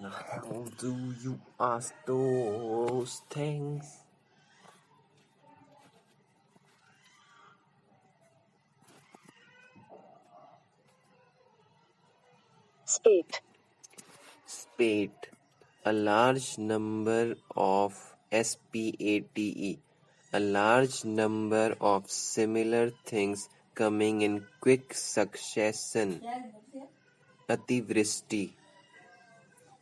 How do you ask those things? Spate. Spate. A large number of spate. A large number of similar things coming in quick succession. Ativrishti.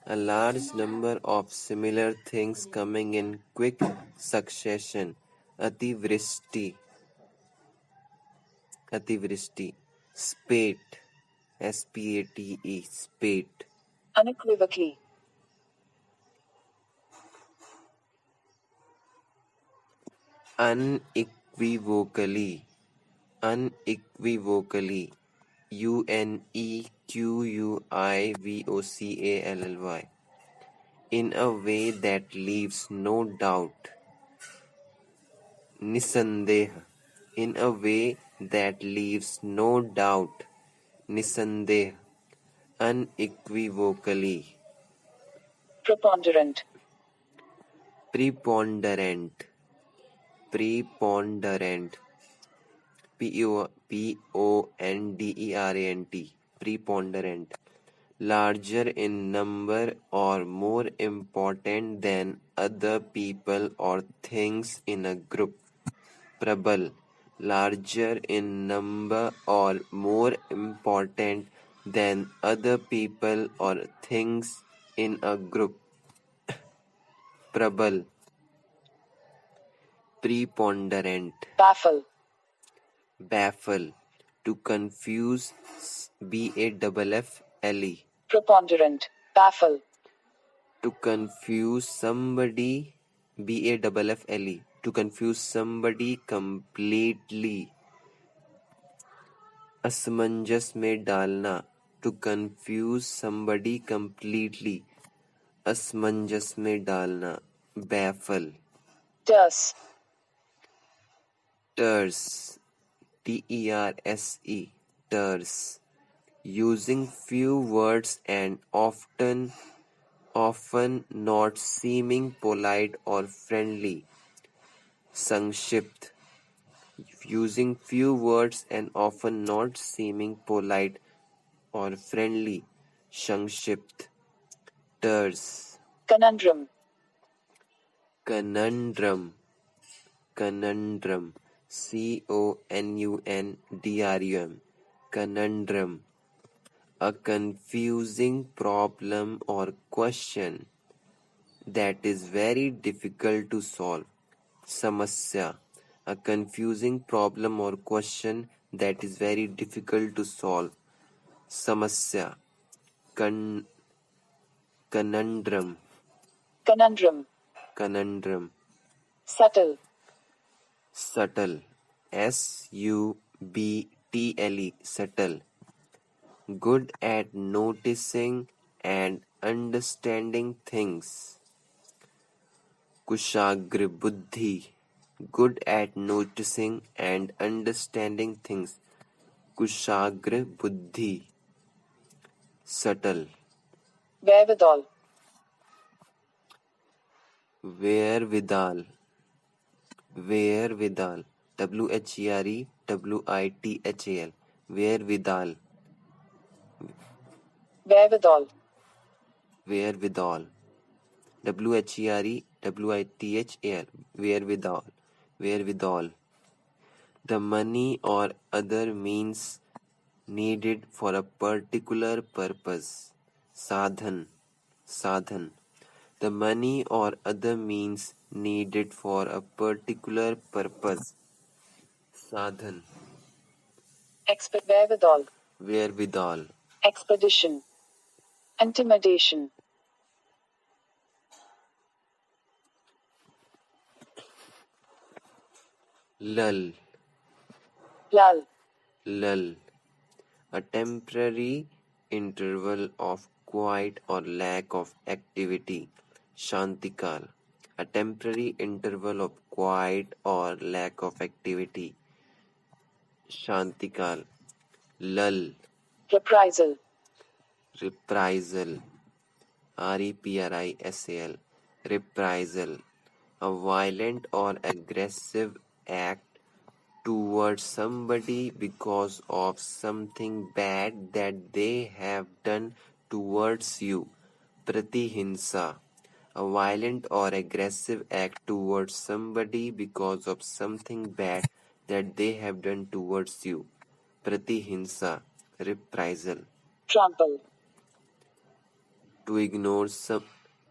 A large number of similar things coming in quick succession. Ativrishti. Ativrishti. Spate. Spate. Spate. Unequivocally. Unequivocally. Unequivocally. Unequivocally. In a way that leaves no doubt. Nisandeh. In a way that leaves no doubt. Nisandeh. Unequivocally. Preponderant. Preponderant. Preponderant. Ponderant. Preponderant. Larger in number or more important than other people or things in a group. Prabal. Larger in number or more important than other people or things in a group. Prabal. Preponderant. Baffle. Baffle. To confuse. Baffle. Preponderant. Baffle. To confuse somebody. Baffle. To confuse somebody completely. असमंजस में डालना. To confuse somebody completely. असमंजस में डालना. Baffle. Terse. Terse. Terse. Terse. Using few words and often not seeming polite or friendly. Sankshipt. Using few words and often not seeming polite or friendly. Sankshipt. Terse. Conundrum. Conundrum. Conundrum. Conundrum. Conundrum. A confusing problem or question that is very difficult to solve. Samasya. A confusing problem or question that is very difficult to solve. Samasya. Conundrum. Conundrum. Conundrum. Subtle. Subtle. Subtle. Subtle. Good at noticing and understanding things. Kushagra buddhi. Good at noticing and understanding things. Kushagra buddhi. Subtle. Wherewithal. Wherewithal. Wherewithal. Wherwithal. Wherewithal. Wherewithal. Wherewithal. Wherwithal. Wherewithal. Wherewithal. The money or other means needed for a particular purpose. Sadhan. Sadhan. The money or other means needed for a particular purpose. Sadhan. Wherewithal. Wherewithal. Expedition. Intimidation. Lull. Lull. Lull. A temporary interval of quiet or lack of activity. Shantikal. A temporary interval of quiet or lack of activity. Shantikal. Lull. Reprisal. Reprisal. reprisal, reprisal, a violent or aggressive act towards somebody because of something bad that they have done towards you. Pratihinsa, a violent or aggressive act towards somebody because of something bad that they have done towards you. Pratihinsa, reprisal. Trample. To ignore some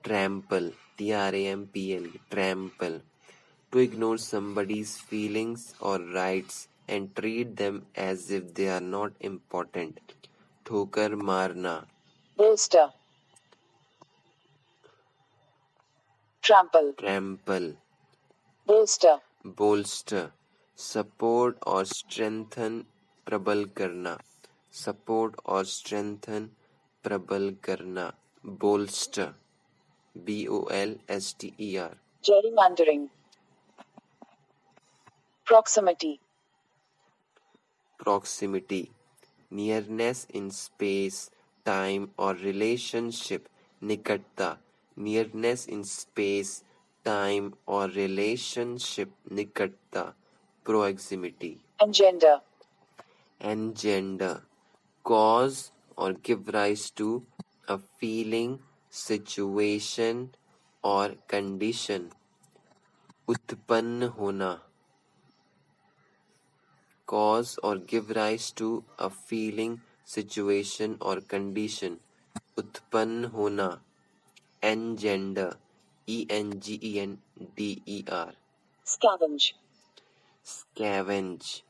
trample, trample, trample. To ignore somebody's feelings or rights and treat them as if they are not important. ठोकर मारना. Bolster. Trample. Trample. Bolster. Bolster. Support or strengthen. प्रबल करना. Support or strengthen. प्रबल करना. Bolster. bolster. Gerrymandering. Proximity. Proximity. Nearness in space, time or relationship. निकटता. Nearness in space, time or relationship. निकटता. Proximity. Engender. Engender. Cause or give rise to a feeling, situation or condition. उत्पन्न होना. Cause or give rise to a feeling, situation or condition. उत्पन्न होना. Engender. engender. Scavenge. Scavenge.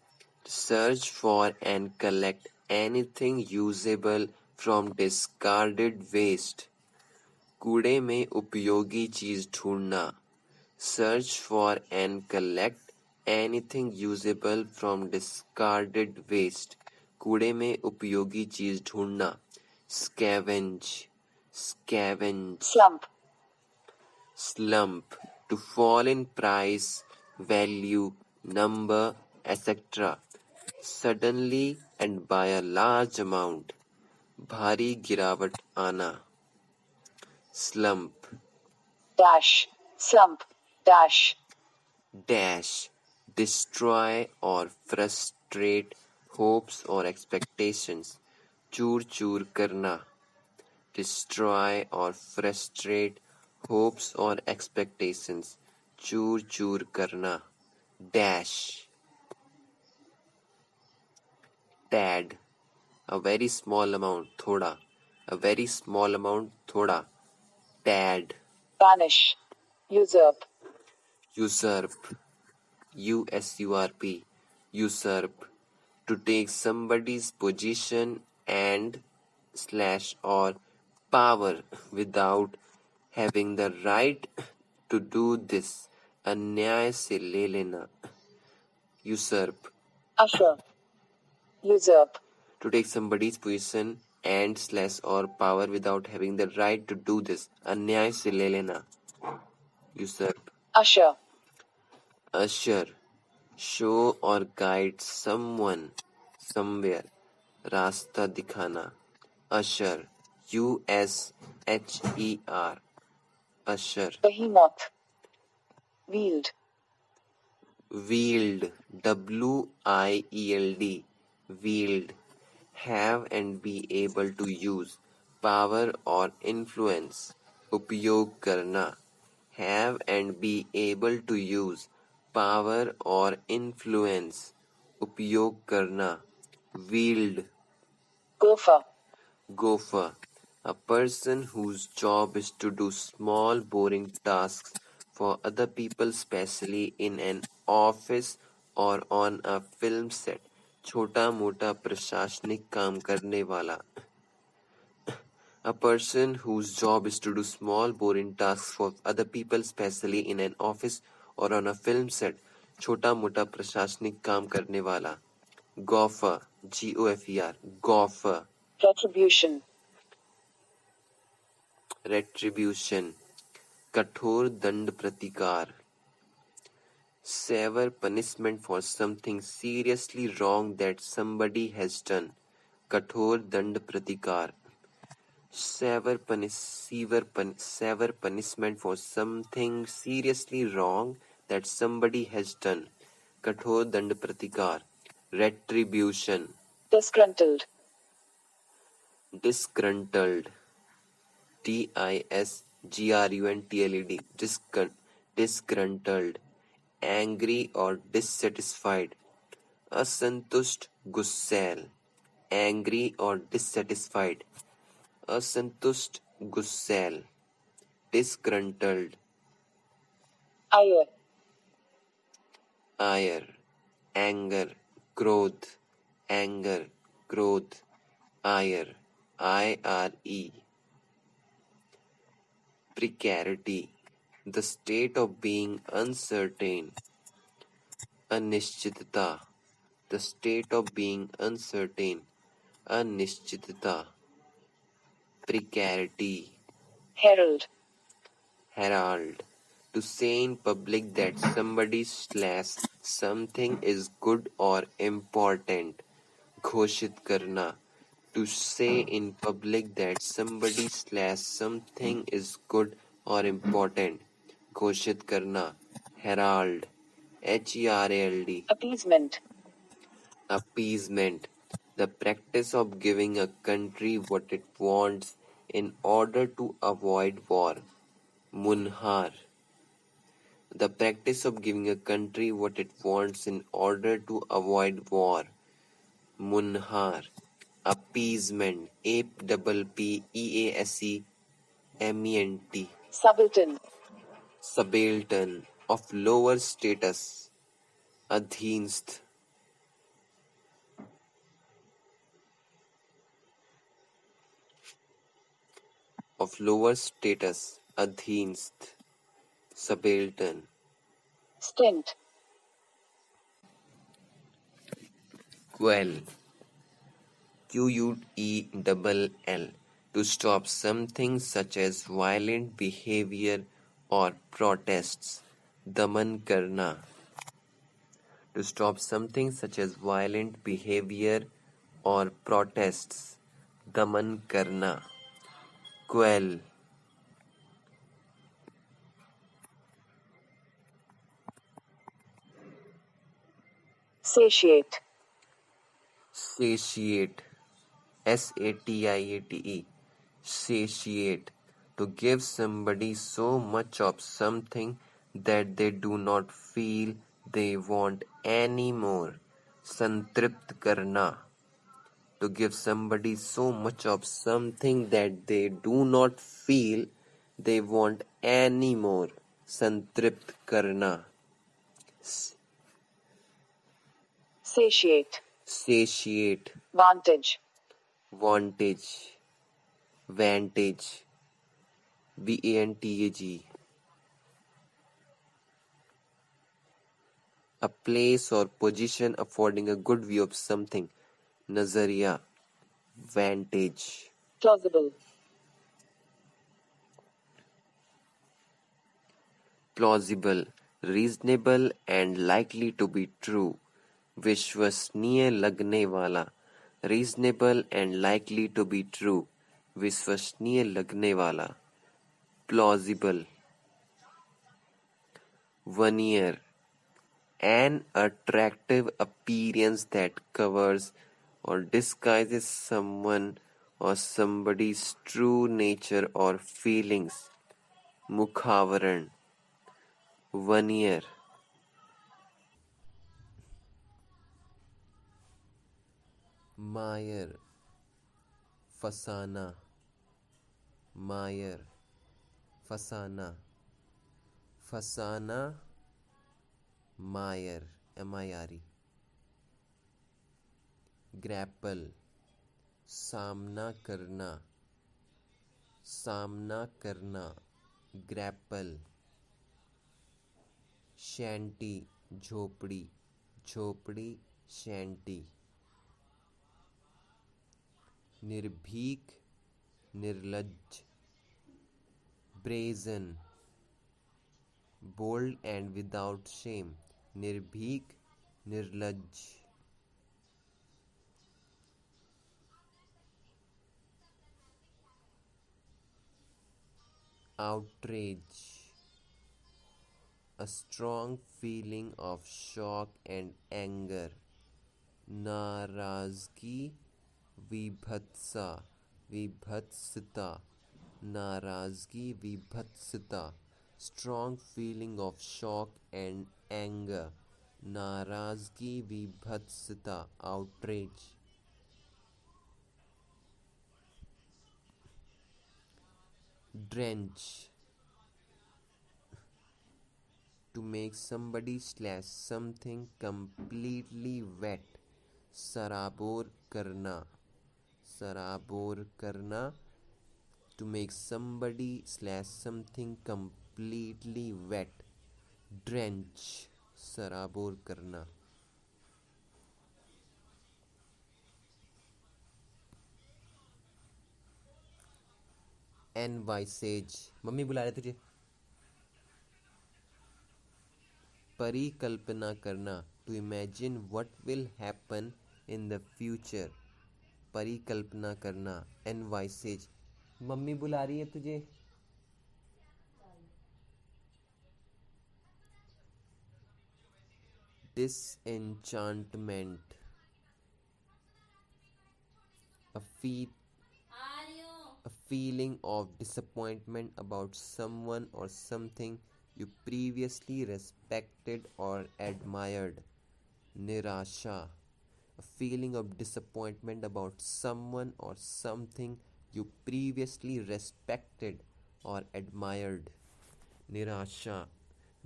Search for and collect anything usable from discarded waste. कूड़े में उपयोगी चीज ढूंढना. Search for and collect anything usable from discarded waste. कूड़े में उपयोगी चीज ढूंढना. Scavenge. Scavenge. Slump. Slump. To fall in price, value, number, etc. Suddenly and by a large amount. भारी गिरावट आना. Slump. Dash. Slump. Dash. Dash. Destroy or frustrate hopes or expectations. चूर चूर करना. Destroy or frustrate hopes or expectations. चूर चूर करना. Dash. Tad. A very small amount. थोड़ा. A very small amount. थोड़ा. Tad. Vanish. Usurp. Usurp. usurp. Usurp. To take somebody's position and / or power without having the right to do this. अन्याय से ले लेना. Usurp. Usher. Usurp. To take somebody's position and / or power without having the right to do this. अन्याय से ले लेना. Usurp. Usher. Usher. Show or guide someone somewhere. रास्ता दिखाना. Usher. USHER. Usher. Behemoth. Wield. Wield. WIELD. Wield. Have and be able to use. Power or influence. उपयोग करना. Have and be able to use. Power or influence. उपयोग करना. Wield. Gopher. Gopher. A person whose job is to do small boring tasks for other people, especially in an office or on a film set. छोटा मोटा प्रशासनिक काम करने वाला. A person whose job is to do small boring tasks for other people, especially in an office or on a film set. छोटा मोटा प्रशासनिक काम करने वाला. Gopher. GOFER. Gopher. Retribution. Retribution. कठोर दंड प्रतिकार. Severe punishment for something seriously wrong that somebody has done. कठोर दंड प्रतिकार. severe punishment for something seriously wrong that somebody has done. कठोर दंड प्रतिकार. Retribution. Disgruntled. Disgruntled. disgruntled. Disgruntled. Angry or dissatisfied. असंतुष्ट गुस्सैल. Angry or dissatisfied. असंतुष्ट गुस्सैल. Disgruntled. Ire. Ire. Anger. क्रोध. Anger. क्रोध. Ire. IRE. Precarity. The state of being uncertain. अनिश्चितता. The state of being uncertain. अनिश्चितता. Precarity. Herald. Herald. To say in public that somebody slash something is good or important. घोषित करना. To say in public that somebody slash something is good or important. घोषित करना. Herald. HERALD. Appeasement. Appeasement. The practice of giving a country what it wants in order to avoid war. Munhar. The practice of giving a country what it wants in order to avoid war. Munhar. Appeasement. APPEASEMENT. Subaltern. Subaltern. Of lower status. Adhinst. Of lower status. Adhinst. Subaltern. Stint. Quell. QUELL. To stop something such as violent behavior or protests. Daman karna. To stop something such as violent behavior or protests. Daman karna. Quell. Satiate. Satiate. SATIATE. Satiate. To give somebody so much of something that they do not feel they want any more. Santript karna. To give somebody so much of something that they do not feel they want any more. Santript karna. Satiate. Satiate. Vantage. Vantage. Vantage. VANTAG. A place or position affording a good view of something. Nazariya. Vantage. Plausible. Plausible. Reasonable and likely to be true. विश्वसनीय लगने वाला. Reasonable and likely to be true. विश्वसनीय लगने वाला. Plausible. Veneer. An attractive appearance that covers or disguises someone or somebody's true nature or feelings. Mukhawaran. Veneer. Mayer. Fasana. Mayer. Fasana. Fasana. Mayer. MIRE. Grapple. सामना करना. सामना करना. Grapple. Shanty. झोपड़ी. झोपड़ी. Shanty. निर्भीक. निर्लज्ज. Brazen. Bold and without shame. निर्भीक. निर्लज्ज. outrage, a strong feeling of shock and anger. नाराज़गी, विभत्सा, विभत्सता, नाराज़गी, विभत्सता, strong feeling of shock and anger. नाराज़गी, विभत्सता, outrage. Drench, to make somebody slash something completely wet. सराबोर करना, सराबोर करना, to make somebody slash something completely wet. Drench, सराबोर करना. Envisage, mummy बुला रहे तुझे. परिकल्पना करना, to imagine what will happen in the future. परिकल्पना करना. Envisage, मम्मी बुला रही है तुझे. Disenchantment, a feeling of disappointment about someone or something you previously respected or admired. Nirasha, a feeling of disappointment about someone or something you previously respected or admired. Nirasha,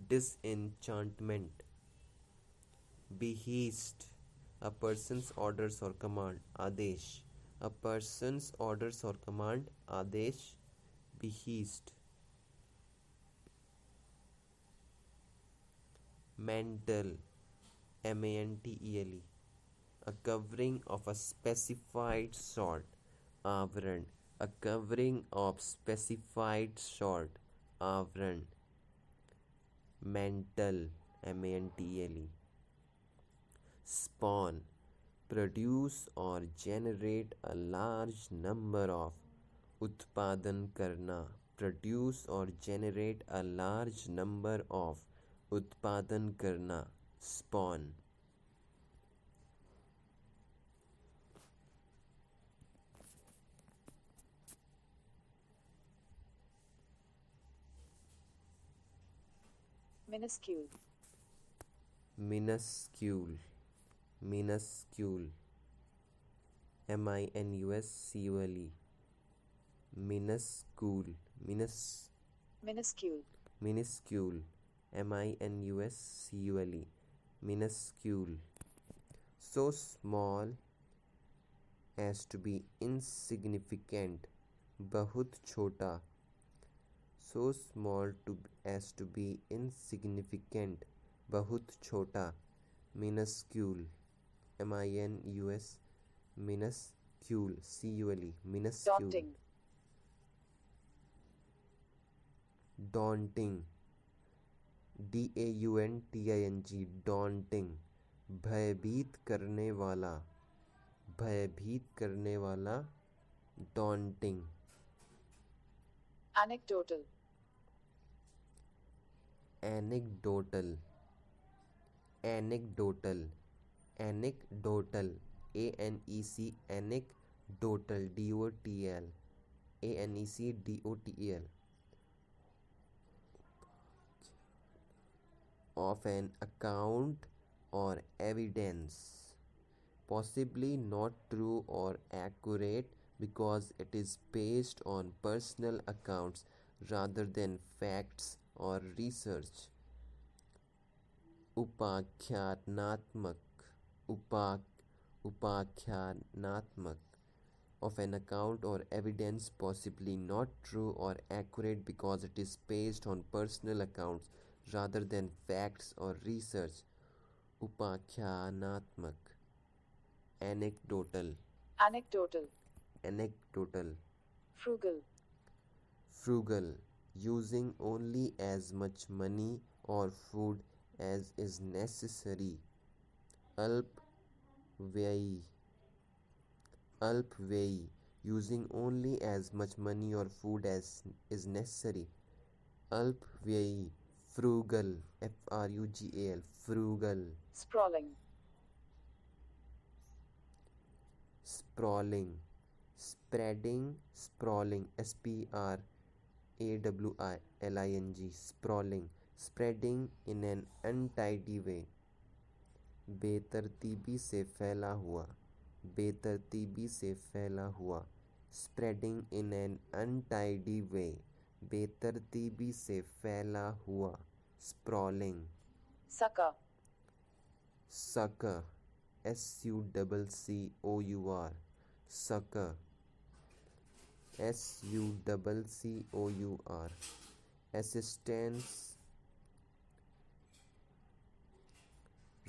disenchantment. Behest, a person's orders or command. Adesh, a person's orders or command. Adesh, behest. Mantle, mantle, a covering of a specified sort. Avran, a covering of specified sort. Avran. Mantle, mantle. Spawn, produce or generate a large number of. उत्पादन करना, produce or generate a large number of. उत्पादन करना. Spawn. Minuscule. Minuscule, minuscule. Minuscule. Minuscule, Minuscule. minuscule. Minuscule, minuscule. So small as to be insignificant. बहुत छोटा. So small as to be insignificant. बहुत छोटा. Minuscule, minus, minuscule, cule, minuscule. Daunting. Daunting, daunting, daunting. भयभीत करने वाला, भयभीत करने वाला. Daunting. Anecdotal. Anecdotal, anecdotal, anecdotal. Anecdotal, dotl, anecdotl. Of an account or evidence, possibly not true or accurate because it is based on personal accounts rather than facts or research. उपाख्यानात्मक, उपाख्यानात्मक. Of an account or evidence possibly not true or accurate because it is based on personal accounts rather than facts or research. Upakhyanatmak. Anecdotal, Anecdotal. anecdotal. Frugal. Frugal, using only as much money or food as is necessary. Alpvyayi, alpvyayi, using only as much money or food as is necessary. अल्पव्ययी, frugal, frugal, frugal. Sprawling. Sprawling, spreading, sprawling, sprawling, sprawling, spreading in an untidy way. बेतरतीबी से फैला हुआ, बेतरतीबी से फैला हुआ, spreading in an untidy way, बेतरतीबी से फैला हुआ, sprawling. Sucker. Sucker, succor, sucker, succor. Assistance,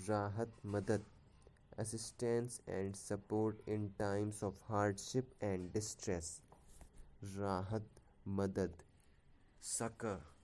राहत मदद, assistance and support in times of hardship and distress, राहत मदद, succor.